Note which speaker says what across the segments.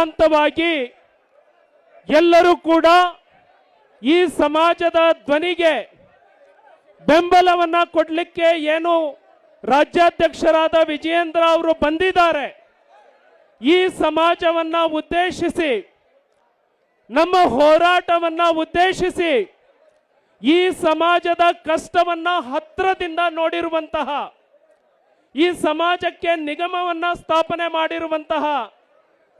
Speaker 1: ಶಾಂತವಾಗಿ ಎಲ್ಲರೂ ಕೂಡ ಈ ಸಮಾಜದ ಧ್ವನಿಗೆ ಬೆಂಬಲವನ್ನ ಕೊಡಲಿಕ್ಕೆ ಏನು ರಾಜ್ಯಾಧ್ಯಕ್ಷರಾದ ವಿಜಯೇಂದ್ರ ಅವರು ಬಂದಿದ್ದಾರೆ. ಈ ಸಮಾಜವನ್ನ ಉದ್ದೇಶಿಸಿ, ನಮ್ಮ ಹೋರಾಟವನ್ನ ಉದ್ದೇಶಿಸಿ, ಈ ಸಮಾಜದ ಕಷ್ಟವನ್ನ ಹತ್ತಿರದಿಂದ ನೋಡಿರುವಂತಹ, ಈ ಸಮಾಜಕ್ಕೆ ನಿಗಮವನ್ನ ಸ್ಥಾಪನೆ ಮಾಡಿರುವಂತಹ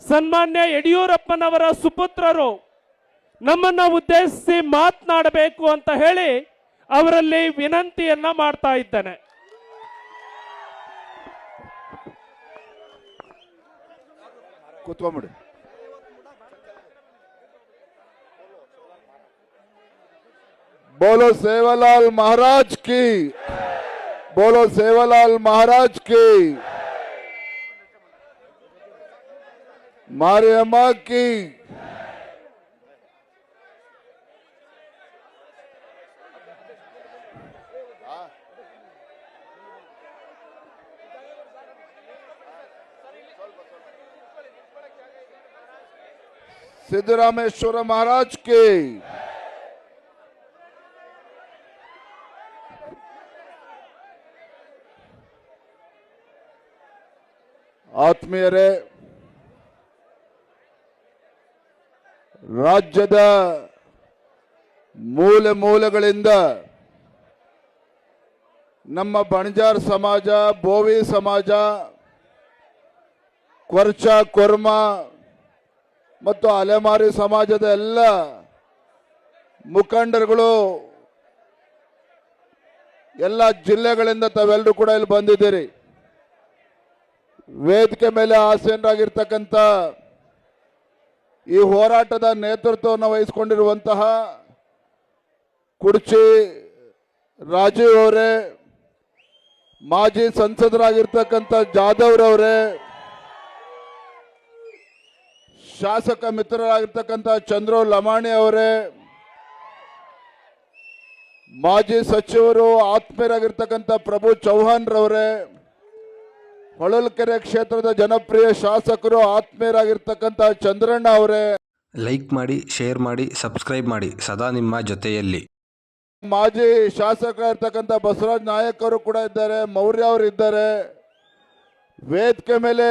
Speaker 1: ಸನ್ಮಾನ್ಯ ಯಡಿಯೂರಪ್ಪನವರ ಸುಪುತ್ರರು ನಮ್ಮನ್ನ ಉದ್ದೇಶಿಸಿ ಮಾತನಾಡಬೇಕು ಅಂತ ಹೇಳಿ ಅವರಲ್ಲಿ ವಿನಂತಿಯನ್ನ ಮಾಡ್ತಾ ಇದ್ದೇನೆ.
Speaker 2: ಕೂತ್ಕೊಂಬಿಡಿ. बोलो सेवालाल महाराज की, बोलो सेवालाल महाराज की, मारियम्मा की, सिद्धरामेश्वर महाराज की, ಆತ್ಮೀಯರೇ, ರಾಜ್ಯದ ಮೂಲೆ ಮೂಲೆಗಳಿಂದ ನಮ್ಮ ಬಣಜಾರ್ ಸಮಾಜ, ಬೋವಿ ಸಮಾಜ, ಕೊರ್ಚ ಕೊರ್ಮ ಮತ್ತು ಅಲೆಮಾರಿ ಸಮಾಜದ ಎಲ್ಲ ಮುಖಂಡರುಗಳು ಎಲ್ಲ ಜಿಲ್ಲೆಗಳಿಂದ ತಾವೆಲ್ಲರೂ ಕೂಡ ಇಲ್ಲಿ ಬಂದಿದ್ದೀರಿ. ವೇದಿಕೆ ಮೇಲೆ ಆಸೀನರಾಗಿರ್ತಕ್ಕಂಥ ಈ ಹೋರಾಟದ ನೇತೃತ್ವವನ್ನು ವಹಿಸಿಕೊಂಡಿರುವಂತಹ ಕುರ್ಚಿ ರಾಜೀವ್ ಅವರೇ, ಮಾಜಿ ಸಂಸದರಾಗಿರ್ತಕ್ಕಂಥ ಜಾಧವ್ರವರೇ, ಶಾಸಕ ಮಿತ್ರರಾಗಿರ್ತಕ್ಕಂಥ ಚಂದ್ರು ಲಮಾಣಿ ಅವರೇ, ಮಾಜಿ ಸಚಿವರು ಆತ್ಮೀಯರಾಗಿರ್ತಕ್ಕಂಥ ಪ್ರಭು ಚೌಹಾಣ್ ರವರೇ, ಹೊಳಲ್ಕೆರೆ ಕ್ಷೇತ್ರದ ಜನಪ್ರಿಯ ಶಾಸಕರು ಆತ್ಮೀಯರಾಗಿರ್ತಕ್ಕಂಥ ಚಂದ್ರಣ್ಣ ಅವರೇ,
Speaker 3: ಲೈಕ್ ಮಾಡಿ, ಶೇರ್ ಮಾಡಿ, ಸಬ್ಸ್ಕ್ರೈಬ್ ಮಾಡಿ. ಸದಾ ನಿಮ್ಮ ಜೊತೆಯಲ್ಲಿ.
Speaker 2: ಮಾಜಿ ಶಾಸಕ ಇರ್ತಕ್ಕಂಥ ಬಸವರಾಜ್ ನಾಯಕ್ ಅವರು ಕೂಡ ಇದ್ದಾರೆ, ಮೌರ್ಯ ಅವರು ಇದ್ದಾರೆ. ವೇದಿಕೆ ಮೇಲೆ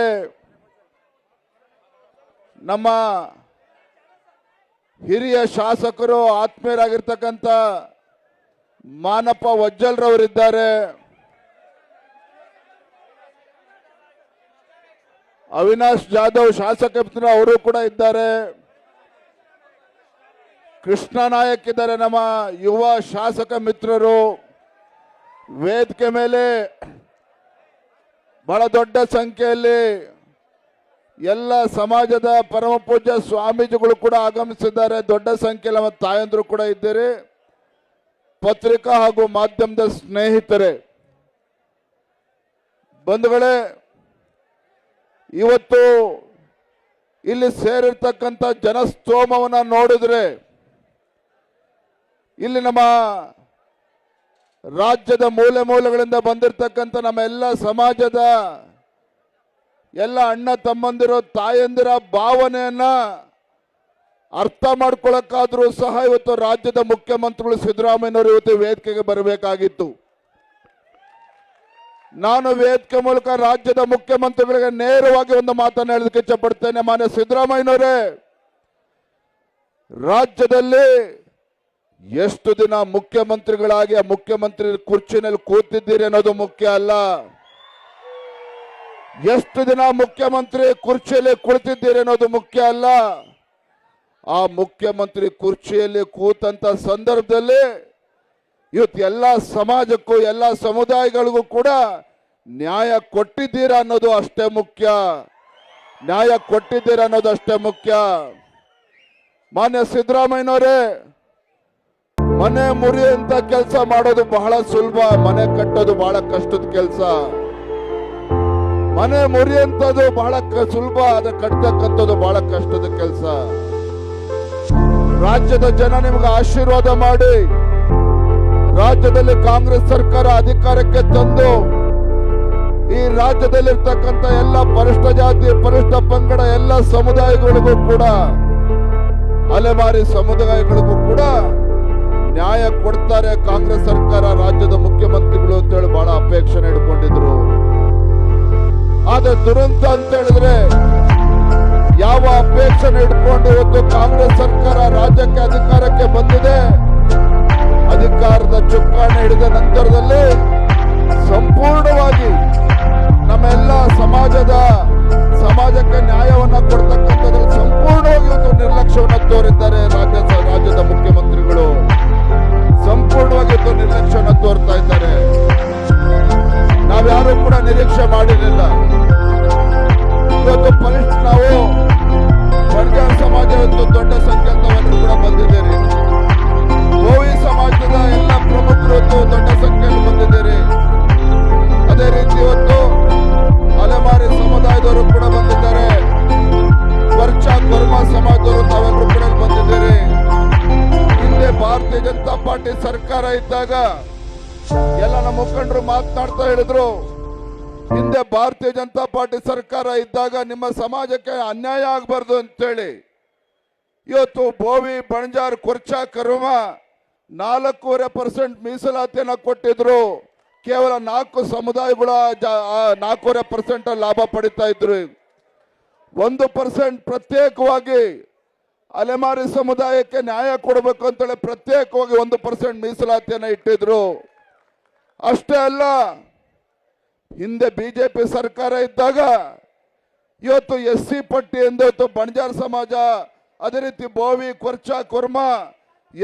Speaker 2: ನಮ್ಮ ಹಿರಿಯ ಶಾಸಕರು ಆತ್ಮೀಯರಾಗಿರ್ತಕ್ಕಂಥ ಮಾನಪ್ಪ ವಜ್ಜಲ್ರವರಿದ್ದಾರೆ. ಅವಿನಾಶ್ ಜಾಧವ್ ಶಾಸಕ ಅವರು ಕೂಡ ಇದ್ದಾರೆ. ಕೃಷ್ಣ ನಾಯಕ್ ಇದ್ದಾರೆ, ನಮ್ಮ ಯುವ ಶಾಸಕ ಮಿತ್ರರು. ವೇದಿಕೆ ಮೇಲೆ ಬಹಳ ದೊಡ್ಡ ಸಂಖ್ಯೆಯಲ್ಲಿ ಎಲ್ಲ ಸಮಾಜದ ಪರಮ ಪೂಜ್ಯ ಸ್ವಾಮೀಜಿಗಳು ಕೂಡ ಆಗಮಿಸಿದ್ದಾರೆ. ದೊಡ್ಡ ಸಂಖ್ಯೆಯಲ್ಲಿ ನಮ್ಮ ತಾಯಂದ್ರು ಕೂಡ ಇದ್ದೀರಿ. ಪತ್ರಿಕಾ ಹಾಗೂ ಮಾಧ್ಯಮದ ಸ್ನೇಹಿತರೆ, ಬಂಧುಗಳೇ, ಇವತ್ತು ಇಲ್ಲಿ ಸೇರಿರ್ತಕ್ಕಂಥ ಜನಸ್ತೋಮವನ್ನ ನೋಡಿದ್ರೆ ಇಲ್ಲಿ ನಮ್ಮ ರಾಜ್ಯದ ಮೂಲೆ ಮೂಲೆಗಳಿಂದ ಬಂದಿರತಕ್ಕಂಥ ನಮ್ಮ ಎಲ್ಲ ಸಮಾಜದ ಎಲ್ಲ ಅಣ್ಣ ತಮ್ಮಂದಿರು ತಾಯಂದಿರ ಭಾವನೆಯನ್ನ ಅರ್ಥ ಮಾಡ್ಕೊಳ್ಳೋಕ್ಕಾದ್ರೂ ಸಹ ಇವತ್ತು ರಾಜ್ಯದ ಮುಖ್ಯಮಂತ್ರಿಗಳು ಸಿದ್ದರಾಮಯ್ಯನವರು ಇವತ್ತು ವೇದಿಕೆಗೆ ಬರಬೇಕಾಗಿತ್ತು. ನಾನು ವೇದಿಕೆ ಮೂಲಕ ರಾಜ್ಯದ ಮುಖ್ಯಮಂತ್ರಿಗಳಿಗೆ ನೇರವಾಗಿ ಒಂದು ಮಾತನ್ನು ಹೇಳೋದಕ್ಕೆ ಇಚ್ಛಪಡ್ತೇನೆ. ಮಾನ್ಯ ಸಿದ್ದರಾಮಯ್ಯನವರೇ, ರಾಜ್ಯದಲ್ಲಿ ಎಷ್ಟು ದಿನ ಮುಖ್ಯಮಂತ್ರಿಗಳಾಗಿ ಆ ಮುಖ್ಯಮಂತ್ರಿ ಕುರ್ಚಿನಲ್ಲಿ ಕೂತಿದ್ದೀರಿ ಅನ್ನೋದು ಮುಖ್ಯ ಅಲ್ಲ. ಎಷ್ಟು ದಿನ ಮುಖ್ಯಮಂತ್ರಿ ಕುರ್ಚಿಯಲ್ಲಿ ಕುಳಿತಿದ್ದೀರಿ ಅನ್ನೋದು ಮುಖ್ಯ ಅಲ್ಲ. ಆ ಮುಖ್ಯಮಂತ್ರಿ ಕುರ್ಚಿಯಲ್ಲಿ ಕೂತಂತ ಸಂದರ್ಭದಲ್ಲಿ ಇವತ್ತು ಎಲ್ಲ ಸಮಾಜಕ್ಕೂ ಎಲ್ಲ ಸಮುದಾಯಗಳಿಗೂ ಕೂಡ ನ್ಯಾಯ ಕೊಟ್ಟಿದ್ದೀರಾ ಅನ್ನೋದು ಅಷ್ಟೇ ಮುಖ್ಯ. ನ್ಯಾಯ ಕೊಟ್ಟಿದ್ದೀರಾ ಅನ್ನೋದು ಅಷ್ಟೇ ಮುಖ್ಯ. ಮಾನ್ಯ ಸಿದ್ದರಾಮಯ್ಯನವರೇ, ಮನೆ ಮುರಿಯುವಂತ ಕೆಲಸ ಮಾಡೋದು ಬಹಳ ಸುಲಭ, ಮನೆ ಕಟ್ಟೋದು ಬಹಳ ಕಷ್ಟದ ಕೆಲಸ. ಮನೆ ಮುರಿಯುವಂಥದ್ದು ಬಹಳ ಸುಲಭ, ಅದು ಕಟ್ಟತಕ್ಕಂಥದ್ದು ಬಹಳ ಕಷ್ಟದ ಕೆಲಸ. ರಾಜ್ಯದ ಜನ ನಿಮಗೆ ಆಶೀರ್ವಾದ ಮಾಡಿ ರಾಜ್ಯದಲ್ಲಿ ಕಾಂಗ್ರೆಸ್ ಸರ್ಕಾರ ಅಧಿಕಾರಕ್ಕೆ ತಂದು ಈ ರಾಜ್ಯದಲ್ಲಿರ್ತಕ್ಕಂಥ ಎಲ್ಲ ಪರಿಷ್ಠ ಜಾತಿ ಪರಿಷ್ಠ ಪಂಗಡ ಎಲ್ಲ ಸಮುದಾಯಗಳಿಗೂ ಕೂಡ ಅಲೆಮಾರಿ ಸಮುದಾಯಗಳಿಗೂ ಕೂಡ ನ್ಯಾಯ ಕೊಡ್ತಾರೆ ಕಾಂಗ್ರೆಸ್ ಸರ್ಕಾರ ರಾಜ್ಯದ ಮುಖ್ಯಮಂತ್ರಿಗಳು ಅಂತೇಳಿ ಬಹಳ ಅಪೇಕ್ಷೆ ಇಟ್ಕೊಂಡಿದ್ರು. ಆದ್ರೆ ದುರಂತ ಅಂತ ಹೇಳಿದ್ರೆ ಯಾವ ಅಪೇಕ್ಷೆ ಇಟ್ಕೊಂಡು ಇವತ್ತು ಕಾಂಗ್ರೆಸ್ ಸರ್ಕಾರ ರಾಜ್ಯಕ್ಕೆ ಅಧಿಕಾರಕ್ಕೆ ಬಂದಿದೆ, ಅಧಿಕಾರದ ಚುಕ್ಕಾಣಿ ಹಿಡಿದ ನಂತರದಲ್ಲಿ ಸಂಪೂರ್ಣವಾಗಿ ನಮ್ಮೆಲ್ಲ ಸಮಾಜಕ್ಕೆ ನ್ಯಾಯವನ್ನ ಕೊಡ್ತಕ್ಕಂಥದ್ರಲ್ಲಿ ಸಂಪೂರ್ಣವಾಗಿ ಇವತ್ತು ನಿರ್ಲಕ್ಷ್ಯವನ್ನ ತೋರಿದ್ದಾರೆ ರಾಜ್ಯದ ಮುಖ್ಯಮಂತ್ರಿಗಳು. ಸಂಪೂರ್ಣವಾಗಿ ಇವತ್ತು ನಿರ್ಲಕ್ಷ್ಯವನ್ನ ತೋರ್ತಾ ಇದ್ದಾರೆ. ನಾವ್ಯಾರು ಕೂಡ ನಿರೀಕ್ಷೆ ಮಾಡಿರಲಿಲ್ಲ. ಇವತ್ತು ನಾವು ಬಣಜಾರ ಸಮಾಜ ಇವತ್ತು ದೊಡ್ಡ ಸಂಖ್ಯೆಯಲ್ಲಿ ಕೂಡ ಬಂದಿದ್ದೀರಿ. ಗೋವಿ ಸಮಾಜದ ಎಲ್ಲ ಪ್ರಮುಖರು ಇವತ್ತು ದೊಡ್ಡ ಸಂಖ್ಯೆಯಲ್ಲಿ ಬಂದಿದ್ದೀರಿ. ಅದೇ ರೀತಿ ಇವತ್ತು ಅಲೆಮಾರಿ ಸಮುದಾಯದವರು ಕೂಡ ಬಂದಿದ್ದಾರೆ. ಕೊರ್ಮ ಸಮಾಜದವರು ತಾವೆಲ್ಲರೂ ಕೂಡ ಬಂದಿದ್ದೀರಿ. ಹಿಂದೆ ಭಾರತೀಯ ಜನತಾ ಪಾರ್ಟಿ ಸರ್ಕಾರ ಇದ್ದಾಗ ಎಲ್ಲ ನಮ್ಮ ಮುಖಂಡರು ಮಾತನಾಡ್ತಾ ಹೇಳಿದ್ರು, ಹಿಂದೆ ಭಾರತೀಯ ಜನತಾ ಪಾರ್ಟಿ ಸರ್ಕಾರ ಇದ್ದಾಗ ನಿಮ್ಮ ಸಮಾಜಕ್ಕೆ ಅನ್ಯಾಯ ಆಗಬಾರ್ದು ಅಂತೇಳಿ ಇವತ್ತು ಬೋವಿ ಬಣಜಾರ್ ಕೊರ್ಮ 4.5% ಮೀಸಲಾತಿಯನ್ನು ಕೊಟ್ಟಿದ್ರು. ಕೇವಲ 4 ಸಮುದಾಯಗಳ 4.5% ಲಾಭ ಪಡಿತಾ ಇದ್ರು. 1% ಪ್ರತ್ಯೇಕವಾಗಿ ಅಲೆಮಾರಿ ಸಮುದಾಯಕ್ಕೆ ನ್ಯಾಯ ಕೊಡಬೇಕು ಅಂತೇಳಿ ಪ್ರತ್ಯೇಕವಾಗಿ 1% ಮೀಸಲಾತಿಯನ್ನು ಇಟ್ಟಿದ್ರು. ಅಷ್ಟೇ ಅಲ್ಲ, ಹಿಂದೆ ಬಿಜೆಪಿ ಸರ್ಕಾರ ಇದ್ದಾಗ ಇವತ್ತು SC ಪಟ್ಟಿ ಎಂದು ಇವತ್ತು ಬಣಜಾರ್ ಸಮಾಜ ಅದೇ ರೀತಿ ಬೋವಿ ಕೊರ್ಮ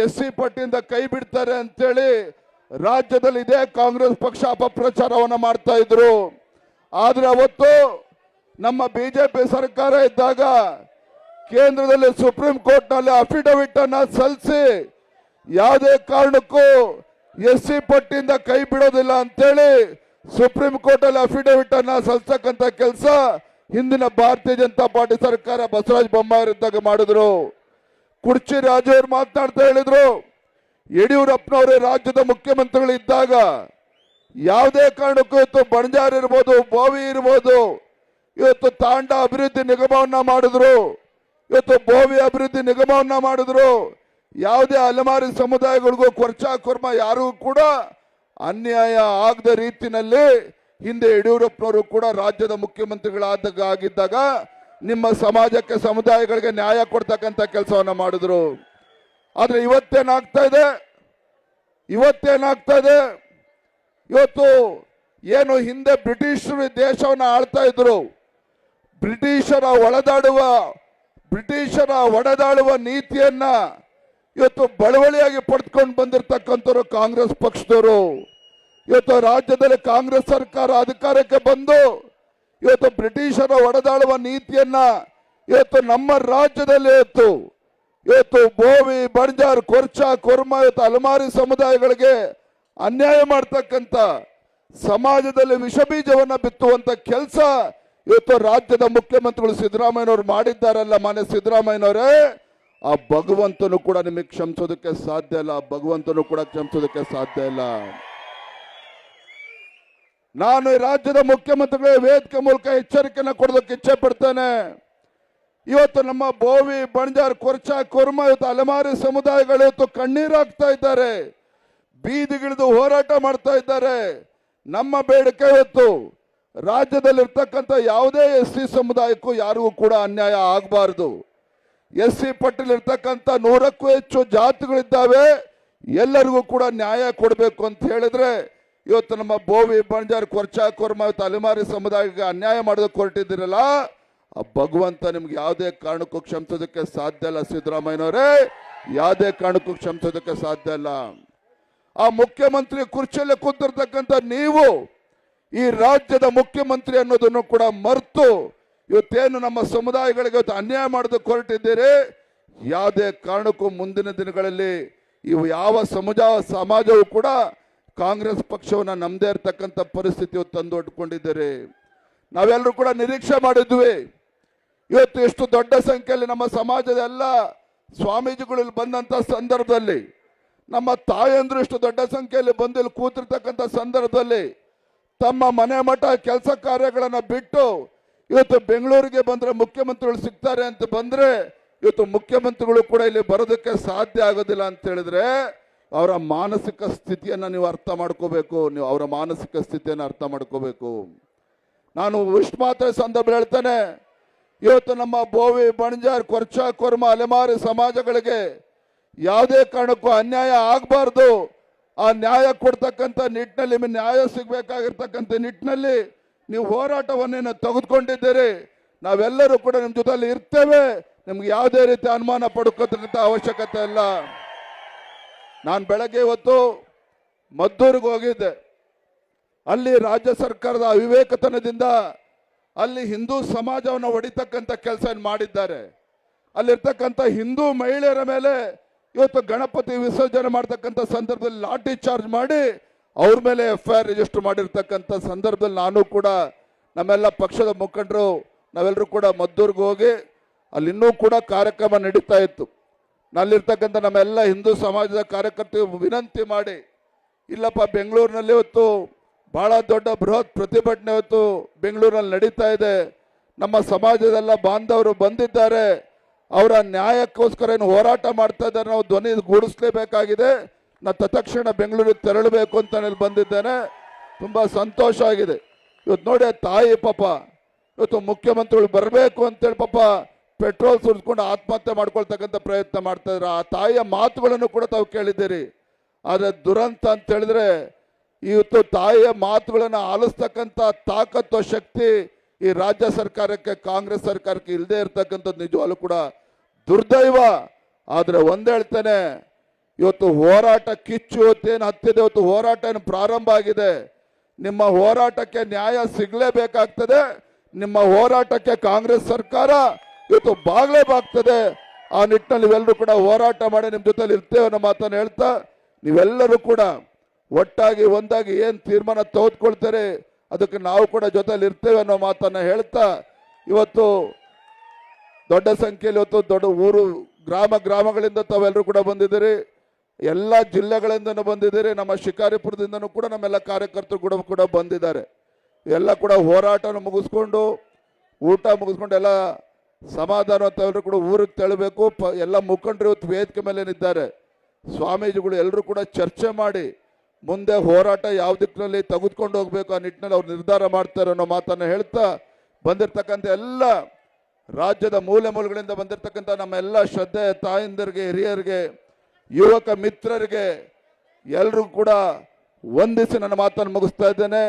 Speaker 2: SC ಪಟ್ಟಿಯಿಂದ ಕೈ ಬಿಡ್ತಾರೆ ಅಂತೇಳಿ ರಾಜ್ಯದಲ್ಲಿ ಇದೇ ಕಾಂಗ್ರೆಸ್ ಪಕ್ಷ ಅಪಪ್ರಚಾರವನ್ನು ಮಾಡ್ತಾ ಇದ್ರು. ಆದ್ರೆ ಅವತ್ತು ನಮ್ಮ ಬಿಜೆಪಿ ಸರ್ಕಾರ ಇದ್ದಾಗ ಕೇಂದ್ರದಲ್ಲಿ ಸುಪ್ರೀಂ ಕೋರ್ಟ್ ನಲ್ಲಿ ಅಫಿಡವಿಟ್ ಅನ್ನ ಸಲ್ಲಿಸಿ ಯಾವುದೇ ಕಾರಣಕ್ಕೂ SC ಪಟ್ಟಿಯಿಂದ ಕೈ ಬಿಡೋದಿಲ್ಲ ಅಂತೇಳಿ ಸುಪ್ರೀಂ ಕೋರ್ಟ್ ಅಲ್ಲಿ ಅಫಿಡವಿಟ್ ಅನ್ನ ಸಲ್ಲಿಸತಕ್ಕಂತ ಕೆಲಸ ಹಿಂದಿನ ಭಾರತೀಯ ಜನತಾ ಪಾರ್ಟಿ ಸರ್ಕಾರ ಬಸವರಾಜ ಬೊಮ್ಮಾಯಿ ಇದ್ದಾಗ ಮಾಡಿದ್ರು. ಕುರ್ಚಿ ರಾಜು ಅವರು ಮಾತನಾಡ್ತಾ ಹೇಳಿದ್ರು, ಯಡಿಯೂರಪ್ಪನವರು ರಾಜ್ಯದ ಮುಖ್ಯಮಂತ್ರಿಗಳು ಇದ್ದಾಗ ಯಾವುದೇ ಕಾರಣಕ್ಕೂ ಇವತ್ತು ಬಣಜಾರ್ ಇರ್ಬೋದು, ಬೋವಿ ಇರ್ಬೋದು, ಇವತ್ತು ತಾಂಡ ಅಭಿವೃದ್ಧಿ ನಿಗಮವನ್ನ ಮಾಡಿದ್ರು, ಇವತ್ತು ಬೋವಿ ಅಭಿವೃದ್ಧಿ ನಿಗಮವನ್ನ ಮಾಡಿದ್ರು. ಯಾವುದೇ ಅಲೆಮಾರಿ ಸಮುದಾಯಗಳಿಗೂ ಕೊರ್ಮ ಯಾರಿಗೂ ಕೂಡ ಅನ್ಯಾಯ ಆಗದ ರೀತಿಯಲ್ಲಿ ಹಿಂದೆ ಯಡಿಯೂರಪ್ಪನವರು ಕೂಡ ರಾಜ್ಯದ ಮುಖ್ಯಮಂತ್ರಿಗಳಾಗಿದ್ದಾಗ ನಿಮ್ಮ ಸಮಾಜಕ್ಕೆ ಸಮುದಾಯಗಳಿಗೆ ನ್ಯಾಯ ಕೊಡ್ತಕ್ಕಂಥ ಕೆಲಸವನ್ನ ಮಾಡಿದ್ರು. ಆದ್ರೆ ಇವತ್ತೇನಾಗ್ತಾ ಇದೆ, ಇವತ್ತು ಏನು ಹಿಂದೆ ಬ್ರಿಟಿಷರು ದೇಶವನ್ನ ಆಳ್ತಾ ಇದ್ರು, ಬ್ರಿಟಿಷರ ಒಡೆದಾಡುವ ನೀತಿಯನ್ನ ಇವತ್ತು ಬಳವಳಿಯಾಗಿ ಪಡೆದುಕೊಂಡು ಬಂದಿರತಕ್ಕಂಥವ್ರು ಕಾಂಗ್ರೆಸ್ ಪಕ್ಷದವರು. ಇವತ್ತು ರಾಜ್ಯದಲ್ಲಿ ಕಾಂಗ್ರೆಸ್ ಸರ್ಕಾರ ಅಧಿಕಾರಕ್ಕೆ ಬಂದು ಇವತ್ತು ಬ್ರಿಟಿಷರ ಒಡೆದಾಡುವ ನೀತಿಯನ್ನ ಇವತ್ತು ನಮ್ಮ ರಾಜ್ಯದಲ್ಲಿ ಇವತ್ತು ಬೋವಿ ಬಣಜಾರ್ ಕೊರ್ಮ ಇವತ್ತು ಅಲೆಮಾರಿ ಸಮುದಾಯಗಳಿಗೆ ಅನ್ಯಾಯ ಮಾಡ್ತಕ್ಕಂಥ ಸಮಾಜದಲ್ಲಿ ವಿಷಬೀಜವನ್ನ ಬಿತ್ತುವಂತ ಕೆಲಸ ಇವತ್ತು ರಾಜ್ಯದ ಮುಖ್ಯಮಂತ್ರಿಗಳು ಸಿದ್ದರಾಮಯ್ಯನವರು ಮಾಡಿದ್ದಾರಲ್ಲ. ಮಾನ್ಯ ಸಿದ್ದರಾಮಯ್ಯನವರೇ, ಆ ಭಗವಂತನು ಕೂಡ ನಿಮಗೆ ಕ್ಷಮಿಸೋದಕ್ಕೆ ಸಾಧ್ಯ ಇಲ್ಲ. ಭಗವಂತನು ಕೂಡ ಕ್ಷಮಿಸೋದಕ್ಕೆ ಸಾಧ್ಯ ಇಲ್ಲ. ನಾನು ಈ ರಾಜ್ಯದ ಮುಖ್ಯಮಂತ್ರಿಗಳ ವೇದಿಕೆ ಮೂಲಕ ಎಚ್ಚರಿಕೆಯನ್ನು ಕೊಡೋದಕ್ಕೆ ಇಚ್ಛೆ ಪಡ್ತೇನೆ. ಇವತ್ತು ನಮ್ಮ ಬೋವಿ ಬಣಜಾರ್ ಕೊರ್ಮ ಇವತ್ತು ಅಲೆಮಾರಿ ಸಮುದಾಯಗಳು ಇವತ್ತು ಕಣ್ಣೀರಾಗ್ತಾ ಇದ್ದಾರೆ, ಬೀದಿಗಿಳಿದು ಹೋರಾಟ ಮಾಡ್ತಾ ಇದ್ದಾರೆ. ನಮ್ಮ ಬೇಡಿಕೆ ಇವತ್ತು ರಾಜ್ಯದಲ್ಲಿರ್ತಕ್ಕಂಥ ಯಾವುದೇ SC ಸಮುದಾಯಕ್ಕೂ ಯಾರಿಗೂ ಕೂಡ ಅನ್ಯಾಯ ಆಗಬಾರ್ದು. SC ಪಟ್ಟಿಲಿರ್ತಕ್ಕಂಥ 100ಕ್ಕೂ ಹೆಚ್ಚು ಜಾತಿಗಳಿದ್ದಾವೆ, ಎಲ್ಲರಿಗೂ ಕೂಡ ನ್ಯಾಯ ಕೊಡಬೇಕು ಅಂತ ಹೇಳಿದ್ರೆ ಇವತ್ತು ನಮ್ಮ ಬೋವಿ ಬಣಜಾರ್ ಕೊರ್ಮ ಇವತ್ತು ಅಲೆಮಾರಿ ಸಮುದಾಯಕ್ಕೆ ಅನ್ಯಾಯ ಮಾಡೋದಕ್ಕೆ ಹೊರಟಿದ್ದೀರಲ್ಲ, ಆ ಭಗವಂತ ನಿಮ್ಗೆ ಯಾವುದೇ ಕಾರಣಕ್ಕೂ ಕ್ಷಮಿಸೋದಕ್ಕೆ ಸಾಧ್ಯ ಇಲ್ಲ. ಸಿದ್ದರಾಮಯ್ಯನವರೇ, ಯಾವುದೇ ಕಾರಣಕ್ಕೂ ಕ್ಷಮಿಸೋದಕ್ಕೆ ಸಾಧ್ಯ ಇಲ್ಲ. ಆ ಮುಖ್ಯಮಂತ್ರಿ ಕುರ್ಚಿಯಲ್ಲಿ ಕೂತಿರ್ತಕ್ಕಂಥ ನೀವು ಈ ರಾಜ್ಯದ ಮುಖ್ಯಮಂತ್ರಿ ಅನ್ನೋದನ್ನು ಕೂಡ ಮರೆತು ಇವತ್ತೇನು ನಮ್ಮ ಸಮುದಾಯಗಳಿಗೆ ಇವತ್ತು ಅನ್ಯಾಯ ಮಾಡೋದಕ್ಕೆ ಹೊರಟಿದ್ದೀರಿ. ಯಾವುದೇ ಕಾರಣಕ್ಕೂ ಮುಂದಿನ ದಿನಗಳಲ್ಲಿ ಇವು ಯಾವ ಸಮಾಜವೂ ಕೂಡ ಕಾಂಗ್ರೆಸ್ ಪಕ್ಷವನ್ನ ನಮ್ಮದೇ ಇರತಕ್ಕಂಥ ಪರಿಸ್ಥಿತಿ ತಂದೊಡ್ಕೊಂಡಿದ್ದೀರಿ. ನಾವೆಲ್ಲರೂ ಕೂಡ ನಿರೀಕ್ಷೆ ಮಾಡಿದ್ವಿ, ಇವತ್ತು ಎಷ್ಟು ದೊಡ್ಡ ಸಂಖ್ಯೆಯಲ್ಲಿ ನಮ್ಮ ಸಮಾಜದ ಎಲ್ಲ ಸ್ವಾಮೀಜಿಗಳು ಬಂದಂತ ಸಂದರ್ಭದಲ್ಲಿ, ನಮ್ಮ ತಾಯಂದ್ರು ಎಷ್ಟು ದೊಡ್ಡ ಸಂಖ್ಯೆಯಲ್ಲಿ ಬಂದು ಕೂತಿರ್ತಕ್ಕಂಥ ಸಂದರ್ಭದಲ್ಲಿ ತಮ್ಮ ಮನೆ ಮಠ ಕೆಲಸ ಕಾರ್ಯಗಳನ್ನ ಬಿಟ್ಟು ಇವತ್ತು ಬೆಂಗಳೂರಿಗೆ ಬಂದ್ರೆ ಮುಖ್ಯಮಂತ್ರಿಗಳು ಸಿಗ್ತಾರೆ ಅಂತ ಬಂದ್ರೆ ಇವತ್ತು ಮುಖ್ಯಮಂತ್ರಿಗಳು ಕೂಡ ಇಲ್ಲಿ ಬರೋದಕ್ಕೆ ಸಾಧ್ಯ ಆಗೋದಿಲ್ಲ ಅಂತ ಹೇಳಿದ್ರೆ ಅವರ ಮಾನಸಿಕ ಸ್ಥಿತಿಯನ್ನ ನೀವು ಅರ್ಥ ಮಾಡ್ಕೋಬೇಕು. ನೀವು ಅವರ ಮಾನಸಿಕ ಸ್ಥಿತಿಯನ್ನು ಅರ್ಥ ಮಾಡ್ಕೋಬೇಕು. ನಾನು ಇಷ್ಟು ಮಾತ್ರ ಸಂದರ್ಭ ಹೇಳ್ತೇನೆ, ಇವತ್ತು ನಮ್ಮ ಬೋವಿ, ಬಣಜಾರ್, ಕೊರ್ಚ, ಕೊರ್ಮ, ಅಲೆಮಾರಿ ಸಮಾಜಗಳಿಗೆ ಯಾವುದೇ ಕಾರಣಕ್ಕೂ ಅನ್ಯಾಯ ಆಗಬಾರ್ದು. ಆ ನ್ಯಾಯ ಕೊಡ್ತಕ್ಕಂಥ ನಿಟ್ಟಿನಲ್ಲಿ, ನ್ಯಾಯ ಸಿಗಬೇಕಾಗಿರ್ತಕ್ಕಂಥ ನಿಟ್ಟಿನಲ್ಲಿ ನೀವು ಹೋರಾಟವನ್ನೇನು ತೆಗೆದುಕೊಂಡಿದ್ದೀರಿ. ನಾವೆಲ್ಲರೂ ಕೂಡ ನಿಮ್ಮ ಜೊತೆಲಿ ಇರ್ತೇವೆ. ನಿಮ್ಗೆ ಯಾವುದೇ ರೀತಿ ಅನುಮಾನ ಪಡ್ಕೋತಕ್ಕಂಥ ಅವಶ್ಯಕತೆ ಇಲ್ಲ. ನಾನು ಬೆಳಗ್ಗೆ ಇವತ್ತು ಮದ್ದೂರಿಗೆ ಹೋಗಿದ್ದೆ. ಅಲ್ಲಿ ರಾಜ್ಯ ಸರ್ಕಾರದ ಅವಿವೇಕತನದಿಂದ ಅಲ್ಲಿ ಹಿಂದೂ ಸಮಾಜವನ್ನು ಹೊಡಿತಕ್ಕಂಥ ಕೆಲಸ ಮಾಡಿದ್ದಾರೆ. ಅಲ್ಲಿರ್ತಕ್ಕಂಥ ಹಿಂದೂ ಮಹಿಳೆಯರ ಮೇಲೆ ಇವತ್ತು ಗಣಪತಿ ವಿಸರ್ಜನೆ ಮಾಡ್ತಕ್ಕಂಥ ಸಂದರ್ಭದಲ್ಲಿ ಲಾಠಿ ಚಾರ್ಜ್ ಮಾಡಿ ಅವ್ರ ಮೇಲೆ FIR ರಿಜಿಸ್ಟರ್ ಮಾಡಿರ್ತಕ್ಕಂಥ ಸಂದರ್ಭದಲ್ಲಿ ನಾನು ಕೂಡ ನಮ್ಮೆಲ್ಲ ಪಕ್ಷದ ಮುಖಂಡರು ನಾವೆಲ್ಲರೂ ಕೂಡ ಮದ್ದೂರಿಗೆ ಹೋಗಿ ಅಲ್ಲಿ ಇನ್ನೂ ಕೂಡ ಕಾರ್ಯಕ್ರಮ ನಡೀತಾ ಇತ್ತು. ನಲ್ಲಿರ್ತಕ್ಕಂಥ ನಮ್ಮೆಲ್ಲ ಹಿಂದೂ ಸಮಾಜದ ಕಾರ್ಯಕರ್ತರು ವಿನಂತಿ ಮಾಡಿ, ಇಲ್ಲಪ್ಪ ಬೆಂಗಳೂರಿನಲ್ಲಿ ಇವತ್ತು ಬಹಳ ದೊಡ್ಡ ಬೃಹತ್ ಪ್ರತಿಭಟನೆ ಇವತ್ತು ಬೆಂಗಳೂರಲ್ಲಿ ನಡೀತಾ ಇದೆ. ನಮ್ಮ ಸಮಾಜದೆಲ್ಲ ಬಾಂಧವರು ಬಂದಿದ್ದಾರೆ. ಅವರ ನ್ಯಾಯಕ್ಕೋಸ್ಕರ ಏನು ಹೋರಾಟ ಮಾಡ್ತಾ ಇದ್ದಾರೆ, ನಾವು ಧ್ವನಿ ಗೂಡಿಸಲೇಬೇಕಾಗಿದೆ. ನಾನು ತತ್ಕ್ಷಣ ಬೆಂಗಳೂರಿಗೆ ತೆರಳಬೇಕು ಅಂತ ನಾನು ಬಂದಿದ್ದೇನೆ. ತುಂಬ ಸಂತೋಷ ಆಗಿದೆ. ಇವತ್ತು ನೋಡಿ ತಾಯಿ ಪಾಪ ಇವತ್ತು ಮುಖ್ಯಮಂತ್ರಿಗಳು ಬರಬೇಕು ಅಂತೇಳಿ ಪಾಪ ಪೆಟ್ರೋಲ್ ಸುರಿಸ್ಕೊಂಡು ಆತ್ಮಹತ್ಯೆ ಮಾಡ್ಕೊಳ್ತಕ್ಕಂಥ ಪ್ರಯತ್ನ ಮಾಡ್ತಾ ಇದ್ದಾರೆ. ಆ ತಾಯಿಯ ಮಾತುಗಳನ್ನು ಕೂಡ ತಾವು ಕೇಳಿದ್ದೀರಿ. ಆದರೆ ದುರಂತ ಅಂತ ಹೇಳಿದ್ರೆ ಇವತ್ತು ತಾಯಿಯ ಮಾತುಗಳನ್ನು ಆಲಿಸ್ತಕ್ಕಂಥ ತಾಕತ್ತು ಶಕ್ತಿ ಈ ರಾಜ್ಯ ಸರ್ಕಾರಕ್ಕೆ, ಕಾಂಗ್ರೆಸ್ ಸರ್ಕಾರಕ್ಕೆ ಇಲ್ಲದೆ ಇರತಕ್ಕಂಥದ್ದು ನಿಜವಾಗ್ಲೂ ಕೂಡ ದುರ್ದೈವ. ಆದರೆ ಒಂದ್ ಹೇಳ್ತೇನೆ, ಇವತ್ತು ಹೋರಾಟ ಕಿಚ್ಚು ಇವತ್ತೇನು ಹತ್ತಿದೆ, ಇವತ್ತು ಹೋರಾಟ ಏನು ಪ್ರಾರಂಭ ಆಗಿದೆ. ನಿಮ್ಮ ಹೋರಾಟಕ್ಕೆ ನ್ಯಾಯ ಸಿಗಲೇಬೇಕಾಗ್ತದೆ. ನಿಮ್ಮ ಹೋರಾಟಕ್ಕೆ ಕಾಂಗ್ರೆಸ್ ಸರ್ಕಾರ ಇವತ್ತು ಬಾಗ್ಲೇಬಾಗ್ತದೆ. ಆ ನಿಟ್ಟಿನಲ್ಲಿ ನೀವೆಲ್ಲರೂ ಕೂಡ ಹೋರಾಟ ಮಾಡಿ ನಿಮ್ಮ ಜೊತೆಲಿ ಇರ್ತೇವೆ ಅನ್ನೋ ಮಾತನ್ನು ಹೇಳ್ತಾ, ನೀವೆಲ್ಲರೂ ಕೂಡ ಒಟ್ಟಾಗಿ ಒಂದಾಗಿ ಏನು ತೀರ್ಮಾನ ತೆಗೆದುಕೊಳ್ತಾರೆ ಅದಕ್ಕೆ ನಾವು ಕೂಡ ಜೊತೆಲಿ ಇರ್ತೇವೆ ಅನ್ನೋ ಮಾತನ್ನ ಹೇಳ್ತಾ, ಇವತ್ತು ದೊಡ್ಡ ಸಂಖ್ಯೆಯಲ್ಲಿ ಇವತ್ತು ದೊಡ್ಡ ಊರು ಗ್ರಾಮಗಳಿಂದ ತಾವೆಲ್ಲರೂ ಕೂಡ ಬಂದಿದ್ದೀರಿ. ಎಲ್ಲ ಜಿಲ್ಲೆಗಳಿಂದನೂ ಬಂದಿದ್ದೀರಿ. ನಮ್ಮ ಶಿಕಾರಿಪುರದಿಂದನೂ ಕೂಡ ನಮ್ಮೆಲ್ಲ ಕಾರ್ಯಕರ್ತರು ಕೂಡ ಬಂದಿದ್ದಾರೆ. ಎಲ್ಲ ಕೂಡ ಹೋರಾಟನ ಮುಗಿಸ್ಕೊಂಡು ಊಟ ಮುಗಿಸ್ಕೊಂಡು ಎಲ್ಲ ಸಮಾಧಾನ ತಾವೆಲ್ಲರೂ ಕೂಡ ಊರಿಗೆ ತೆರಳಬೇಕು. ಎಲ್ಲ ಮುಖಂಡರು ಇವತ್ತು ವೇದಿಕೆ ಮೇಲೆ ನಿಂತಿದ್ದಾರೆ. ಸ್ವಾಮೀಜಿಗಳು ಎಲ್ಲರೂ ಕೂಡ ಚರ್ಚೆ ಮಾಡಿ ಮುಂದೆ ಹೋರಾಟ ಯಾವ ದಿಕ್ಕಿನಲ್ಲಿ ತೆಗೆದುಕೊಂಡು ಹೋಗ್ಬೇಕು ಆ ನಿಟ್ಟಿನಲ್ಲಿ ಅವ್ರು ನಿರ್ಧಾರ ಮಾಡ್ತಾರೆ ಅನ್ನೋ ಮಾತನ್ನು ಹೇಳ್ತಾ, ಬಂದಿರತಕ್ಕಂಥ ಎಲ್ಲ ರಾಜ್ಯದ ಮೂಲೆಗಳಿಂದ ಬಂದಿರತಕ್ಕಂಥ ನಮ್ಮ ಎಲ್ಲ ಶ್ರದ್ಧೆ ತಾಯಂದಿರಿಗೆ, ಹಿರಿಯರಿಗೆ, ಯುವಕ ಮಿತ್ರರಿಗೆ ಎಲ್ಲರಿಗೂ ಕೂಡ ವಂದಿಸಿ ನನ್ನ ಮಾತನ್ನು ಮುಗಿಸ್ತಾ ಇದ್ದೇನೆ.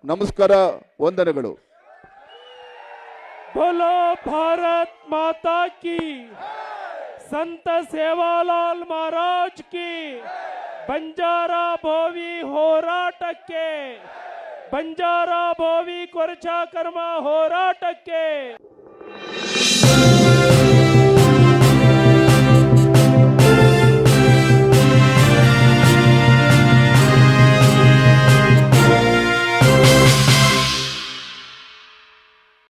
Speaker 2: ನಮಸ್ಕಾರ, ವಂದನೆಗಳು.
Speaker 1: बोलो भारत माता की, संत सेवालाल महाराज की, ಬಂಜಾರಾ ಭೋವಿ ಹೋರಾಟಕ್ಕೆ, ಬಂಜಾರಾ ಭೋವಿ ಕೊರಚ ಕರ್ಮ ಹೋರಾಟಕ್ಕೆ